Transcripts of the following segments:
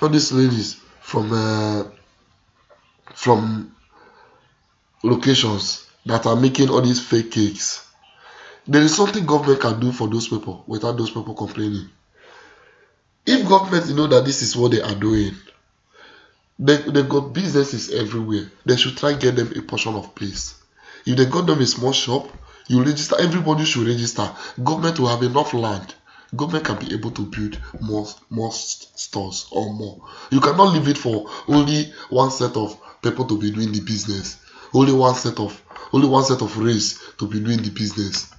all these ladies from locations that are making all these fake cakes. There is something government can do for those people without those people complaining. If government know that this is what they are doing, they got businesses everywhere. They should try and get them a portion of place. If they got them a small shop, you register. Everybody should register. Government will have enough land. Government can be able to build more stores or more. You cannot leave it for only one set of people to be doing the business. Only one set of race to be doing the business.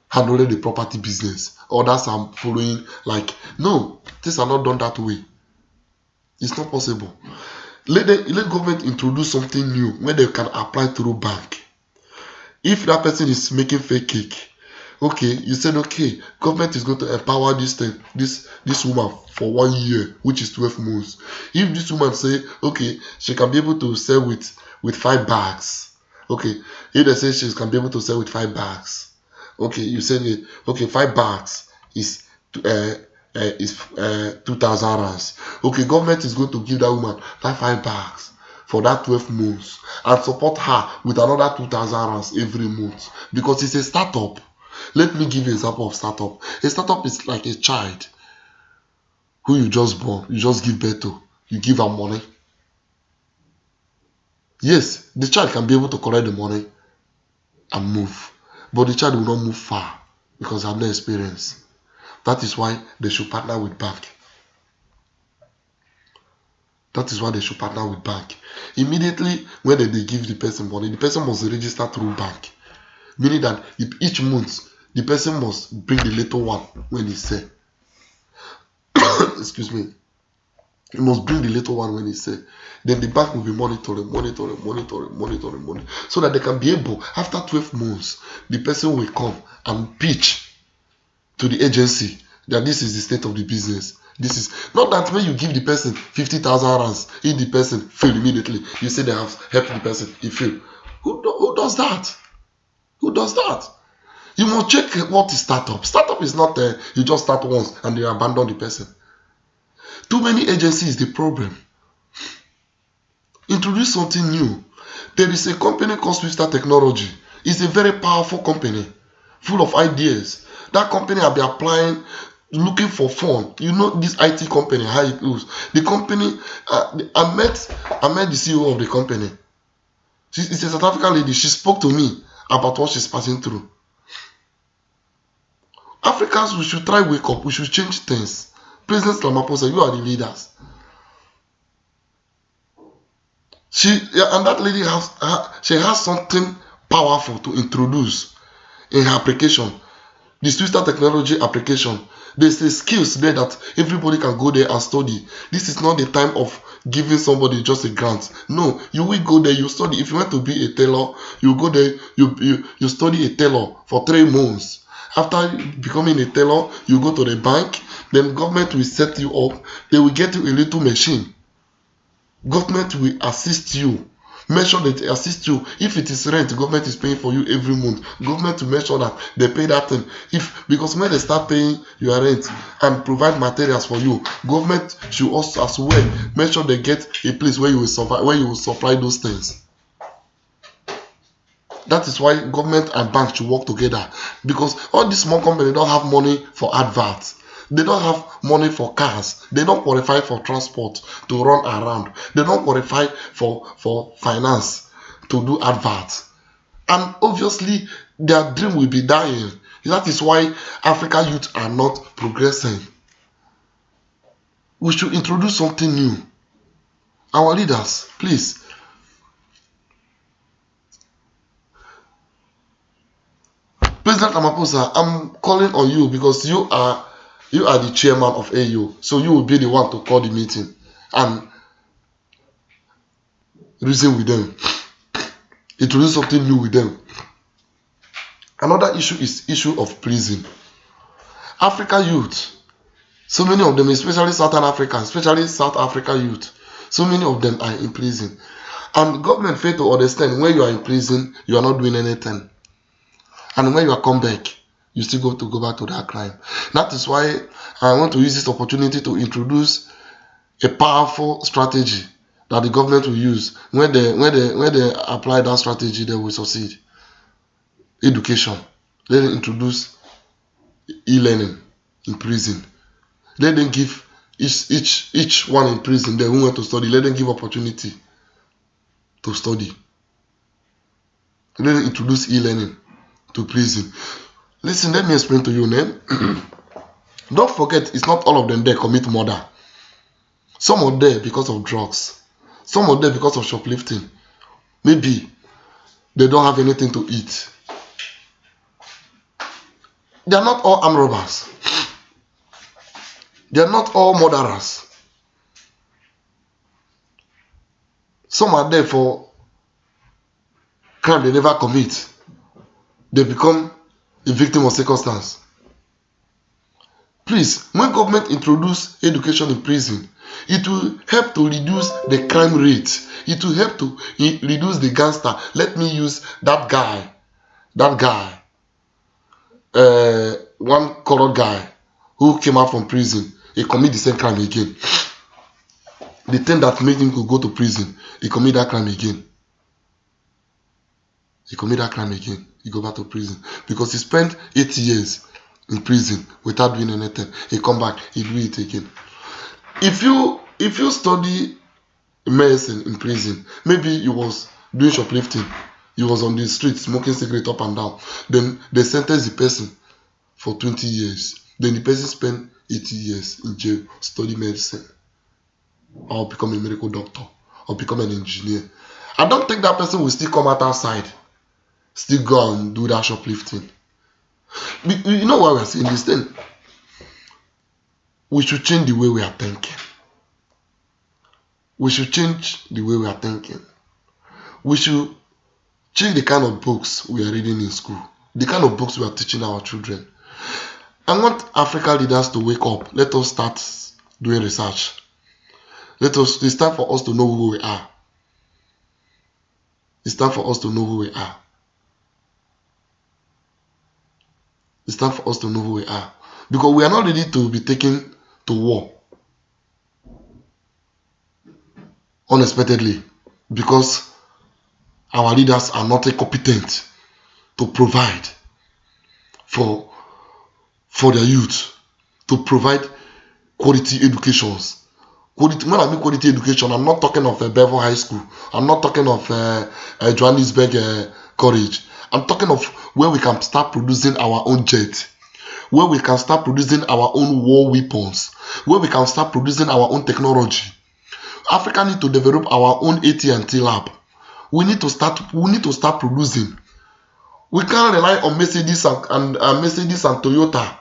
Handling the property business. Others are following like no, things are not done that way. It's not possible. Let government introduce something new where they can apply through bank. If that person is making fake cake, okay, you said okay, government is going to empower this woman for 1 year, which is 12 months. If this woman say okay, she can be able to sell with 5 bags. Okay, if they say she can be able to sell with 5 bags. Okay, you said okay, 5 bags is 2,000 rands. Okay, government is going to give that woman that 5 bags for that 12 months and support her with another 2,000 rands every month because it's a startup. Let me give you an example of startup. A startup is like a child who you just born, you just give birth to, you give her money. Yes, the child can be able to collect the money and move, but the child will not move far because I have no experience. That is why they should partner with bank. That is why they should partner with bank. Immediately when they give the person money, the person must register through bank. Meaning that each month, the person must bring the little one when he sell. Excuse me. He must bring the little one when he sell. Then the bank will be monitoring, so that they can be able, after 12 months, the person will come and pitch to the agency that this is the state of the business. This is not that when you give the person 50,000 rands, if the person fail immediately, you say they have helped the person, he fail. Who does that? Who does that? You must check what is startup. Startup is not you just start once and you abandon the person. Too many agencies is the problem. Introduce something new. There is a company called Swifter Technology. It's a very powerful company, full of ideas. That company have been applying, looking for fun. You know this IT company, how it goes. The company, I met the CEO of the company. She's a South African lady. She spoke to me about what she's passing through. Africans, we should try wake up. We should change things. President Ramaphosa, you are the leaders. And that lady has something powerful to introduce in her application. The Swifter Technology application. There's a skills there that everybody can go there and study. This is not the time of giving somebody just a grant. No, you will go there, you study. If you want to be a tailor, you go there, you study a tailor for 3 months. After becoming a tailor, you go to the bank, then government will set you up. They will get you a little machine. Government will assist you. Make sure that they assist you. If it is rent, government is paying for you every month. Government will make sure that they pay that thing. Because when they start paying your rent and provide materials for you, government should also as well make sure they get a place where you will survive, where you will supply those things. That is why government and bank should work together. Because all these small companies don't have money for adverts. They don't have money for cars. They don't qualify for transport to run around. They don't qualify for finance to do adverts. And obviously, their dream will be dying. That is why African youth are not progressing. We should introduce something new. Our leaders, please. President Ramaphosa, I'm calling on you because you are the chairman of AU, so you will be the one to call the meeting and reason with them. Introduce something new with them. Another issue is issue of prison. African youth, so many of them, especially Southern Africa, especially South Africa youth, so many of them are in prison. And government fail to understand when you are in prison, you are not doing anything. And when you come back, you still go back to that crime. That is why I want to use this opportunity to introduce a powerful strategy that the government will use. When they apply that strategy, they will succeed. Education. Let them introduce e-learning in prison. Let them give each one in prison, they who want to study, let them give opportunity to study. Let them introduce e-learning to prison. Listen, let me explain to you, man. Don't forget, it's not all of them there commit murder. Some are there because of drugs. Some are there because of shoplifting. Maybe they don't have anything to eat. They are not all armed robbers. They are not all murderers. Some are there for crime they never commit. They become a victim of circumstance. Please, when government introduce education in prison, it will help to reduce the crime rate. It will help to reduce the gangster. Let me use that guy, one corrupt guy who came out from prison. He commit the same crime again. The thing that made him go to prison, he commit that crime again. He go back to prison because he spent 8 years in prison without doing anything. He come back, he do it again. If you study medicine in prison, maybe you was doing shoplifting, you was on the street smoking cigarette up and down, then they sentence the person for 20 years. Then the person spent 80 years in jail, study medicine, or become a medical doctor, or become an engineer. I don't think that person will still come out outside, still go and do that shoplifting. You know why we're saying this thing? We should change the way we are thinking. We should change the way we are thinking. We should change the kind of books we are reading in school, the kind of books we are teaching our children. I want African leaders to wake up. Let us start doing research. It's time for us to know who we are. It's time for us to know who we are. It's time for us to know who we are. Because we are not ready to be taken to war unexpectedly. Because our leaders are not competent to provide for their youth, to provide quality educations. When I mean quality education, I'm not talking of Bevel High School. I'm not talking of Johannesburg College. I'm talking of where we can start producing our own jet, where we can start producing our own war weapons, where we can start producing our own technology. Africa need to develop our own AT&T lab. We need to start producing. We can't rely on Mercedes and Toyota.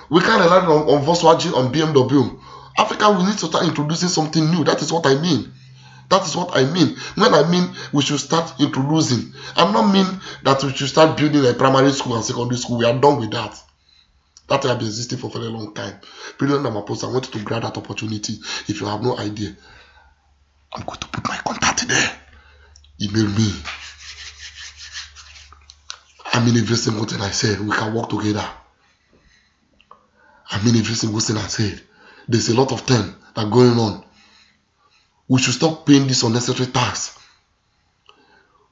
We can't rely on Volkswagen, on BMW. Africa, we need to start introducing something new. That is what I mean. That is what I mean. When I mean we should start introducing, I don't mean that we should start building a primary school and secondary school. We are done with that. That has been existing for a very long time. President Ramaphosa, I want you to grab that opportunity. If you have no idea, I'm going to put my contact there. Email me. I mean every single thing I said. We can work together. I mean every single thing I said. There's a lot of things that are going on. We should stop paying this unnecessary tax.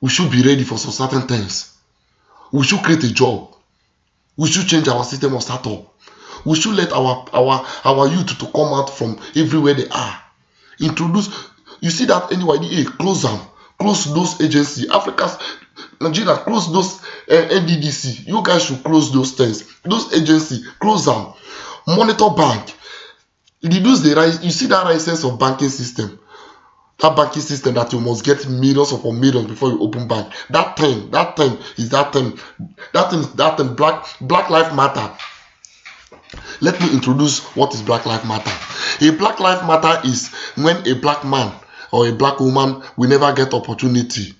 We should be ready for some certain things. We should create a job. We should change our system of startup. We should let our youth to come out from everywhere they are. Introduce. You see that NYDA, close them. Close those agencies. Nigeria, close those NDDC. You guys should close those things. Those agencies, close them. Monitor bank. Reduce the rise. You see that license of banking system. That banking system that you must get millions upon millions before you open bank. That thing. Black Lives Matter. Let me introduce what is Black Lives Matter. A Black Lives Matter is when a black man or a black woman will never get opportunity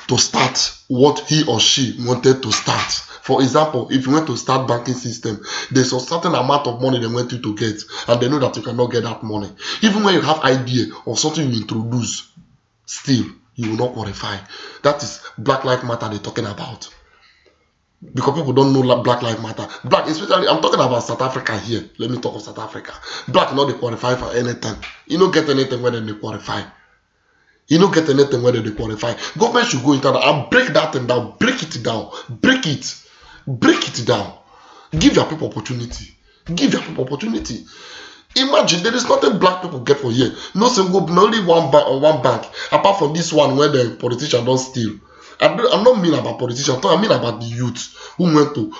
to start what he or she wanted to start. For example, if you want to start banking system, there's a certain amount of money they want you to get, and they know that you cannot get that money. Even when you have idea of something you introduce, still you will not qualify. That is Black Lives Matter they're talking about. Because people don't know Black Lives Matter. Black, especially, I'm talking about South Africa here. Let me talk of South Africa. Black not they qualify for anything. You don't get anything whether they qualify. You don't get anything whether they qualify. Government should go into that and break that thing down. Break it down. Break it. Break it down. Give your people opportunity. Give your people opportunity. Imagine there is nothing black people get for here. No single, only one bank. Apart from this one where the politician don't steal. I'm not mean about politicians. I mean about the youth who went to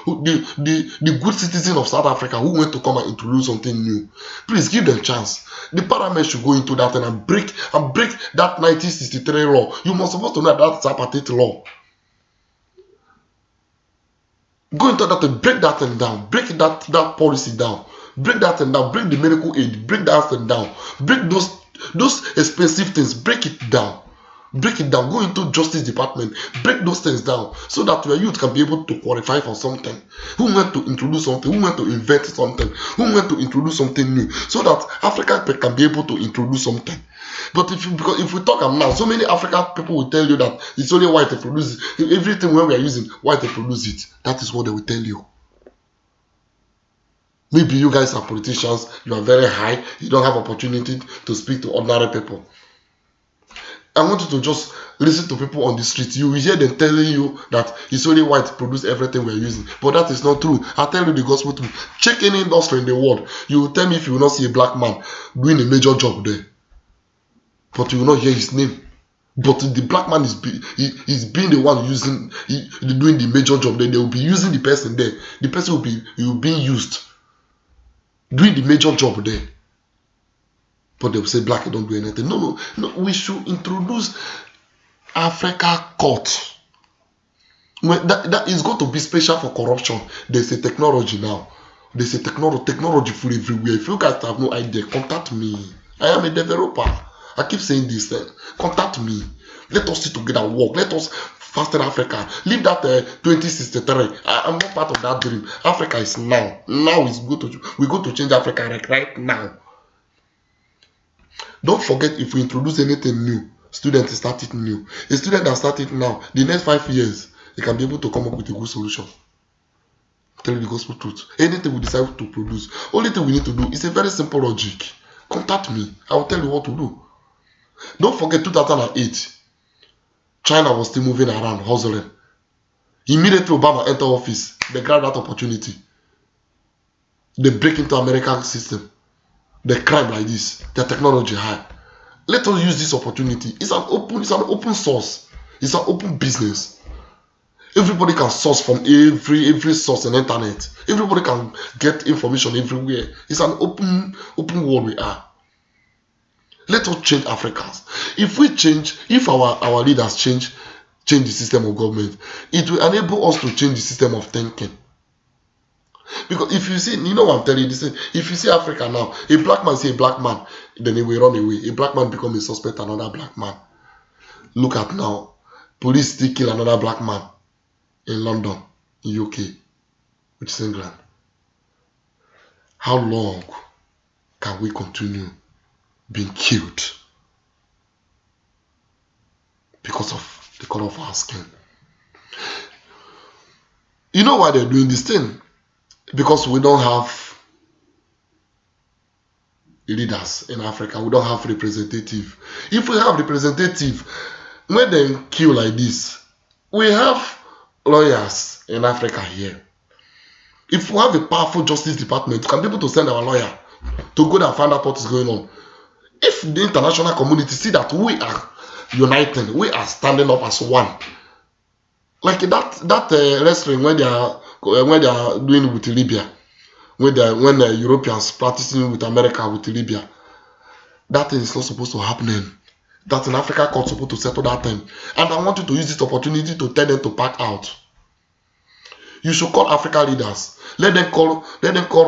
the good citizen of South Africa who went to come and introduce something new. Please give them chance. The parliament should go into that and break that 1963 law. You must supposed to know that's apartheid law. Go into that and break that thing down. Break that policy down. Break that thing down. Break the medical aid. Break that thing down. Break those expensive things. Break it down. Break it down. Go into Justice Department. Break those things down so that your youth can be able to qualify for something. Who went to introduce something? Who went to invent something? Who went to introduce something new? So that Africa can be able to introduce something. But if we talk now, so many African people will tell you that it's only white to produce it. Everything when we are using white to produce it. That is what they will tell you. Maybe you guys are politicians, you are very high, you don't have opportunity to speak to ordinary people. I want you to just listen to people on the street. You will hear them telling you that it's only white to produce everything we're using. But that is not true. I'll tell you the gospel truth. Check any industry in the world. You will tell me if you will not see a black man doing a major job there. But you will not hear his name. But the black man is being the one doing the major job there. They will be using the person there. The person will be being used. Doing the major job there. But they will say black don't do anything. No. We should introduce Africa court. That is going to be special for corruption. There's a technology now. There's a technology full everywhere. If you guys have no idea, contact me. I am a developer. I keep saying this. Contact me. Let us sit together and work. Let us fasten Africa. Leave that 2063. I'm not part of that dream. Africa is now. Now is good to we go to change Africa right now. Don't forget, if we introduce anything new, students start it new. A student that started now, the next 5 years, they can be able to come up with a good solution. Tell you the gospel truth. Anything we decide to produce, only thing we need to do is a very simple logic. Contact me. I will tell you what to do. Don't forget 2008. China was still moving around, hustling. Immediately Obama entered office, they grabbed that opportunity. They break into American system. They crime like this, the technology high. Let us use this opportunity. It's an open source. It's an open business. Everybody can source from every source on the internet. Everybody can get information everywhere. It's an open world we are. Let us change Africans. If we change, if our leaders change the system of government, it will enable us to change the system of thinking. Because if you see, you know what I'm telling you, this, if you see Africa now, a black man see a black man, then he will run away. A black man become a suspect, another black man. Look at now, police still kill another black man in London, in UK, which is England. How long can we continue being killed because of the color of our skin? You know why they're doing this thing? Because we don't have leaders in Africa. We don't have representative. If we have representative, when they kill like this, we have lawyers in Africa here. If we have a powerful justice department, we can be able to send our lawyer to go and find out what is going on. If the international community see that we are uniting, we are standing up as one, like that wrestling when they are doing with Libya, when the Europeans practicing with America with Libya, that thing is not supposed to happen. That in Africa court supposed to settle that thing. And I want you to use this opportunity to tell them to pack out. You should call Africa leaders. Let them call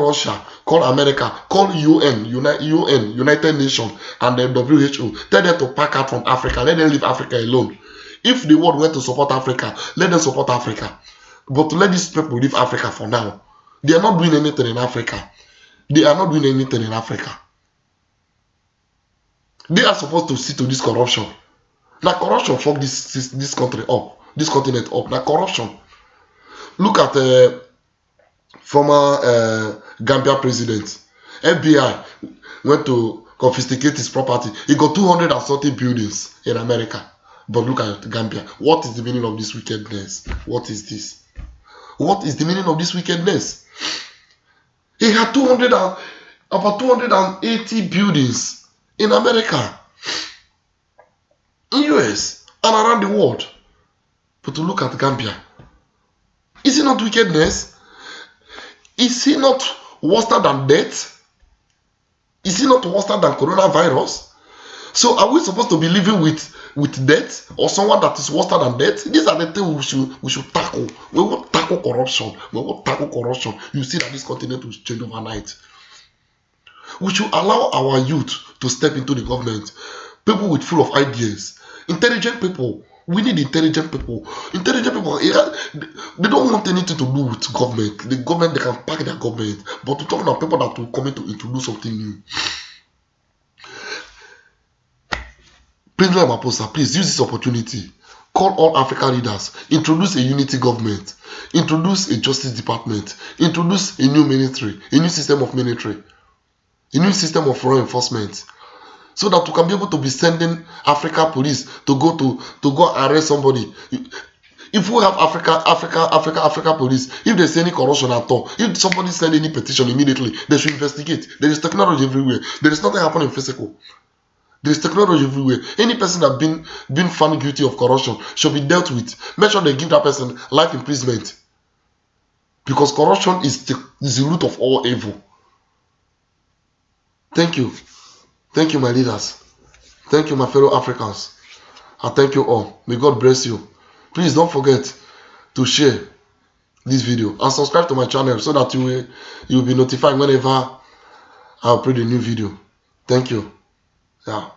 Russia, call America, call UN, United Nations, and the WHO. Tell them to pack out from Africa. Let them leave Africa alone. If the world went to support Africa, let them support Africa. But let these people leave Africa for now. They are not doing anything in Africa. They are not doing anything in Africa. They are supposed to see to this corruption. Now corruption fuck this country up, this continent up. Now corruption. Look at former Gambia president. FBI went to confiscate his property. He got 200 and something buildings in America. But look at Gambia. What is the meaning of this wickedness? What is this? What is the meaning of this wickedness? He had about 280 buildings in America, in US, and around the world. But to look at Gambia, is it not wickedness? Is he not worse than death? Is he not worse than coronavirus? So are we supposed to be living with death, or someone that is worse than death? These are the things we should tackle. We will tackle corruption. We will tackle corruption. You see that this continent will change overnight. We should allow our youth to step into the government. People with full of ideas, intelligent people. We need intelligent people. Intelligent people, they don't want anything to do with government. The government, they can pack their government. But to talk about people that will come in to introduce something new. President Ramaphosa, please use this opportunity. Call all African leaders. Introduce a unity government. Introduce a justice department. Introduce a new military. A new system of military. A new system of law enforcement. So that we can be able to be sending Africa police to go arrest somebody. If we have Africa police, if there's any corruption at all, if somebody send any petition immediately, they should investigate. There is technology everywhere. There is nothing happening physical. There is technology everywhere. Any person that been found guilty of corruption should be dealt with. Make sure they give that person life imprisonment. Because corruption is the root of all evil. Thank you. Thank you, my leaders. Thank you, my fellow Africans. And thank you all. May God bless you. Please don't forget to share this video and subscribe to my channel so that you will be notified whenever I upload a new video. Thank you. Yeah.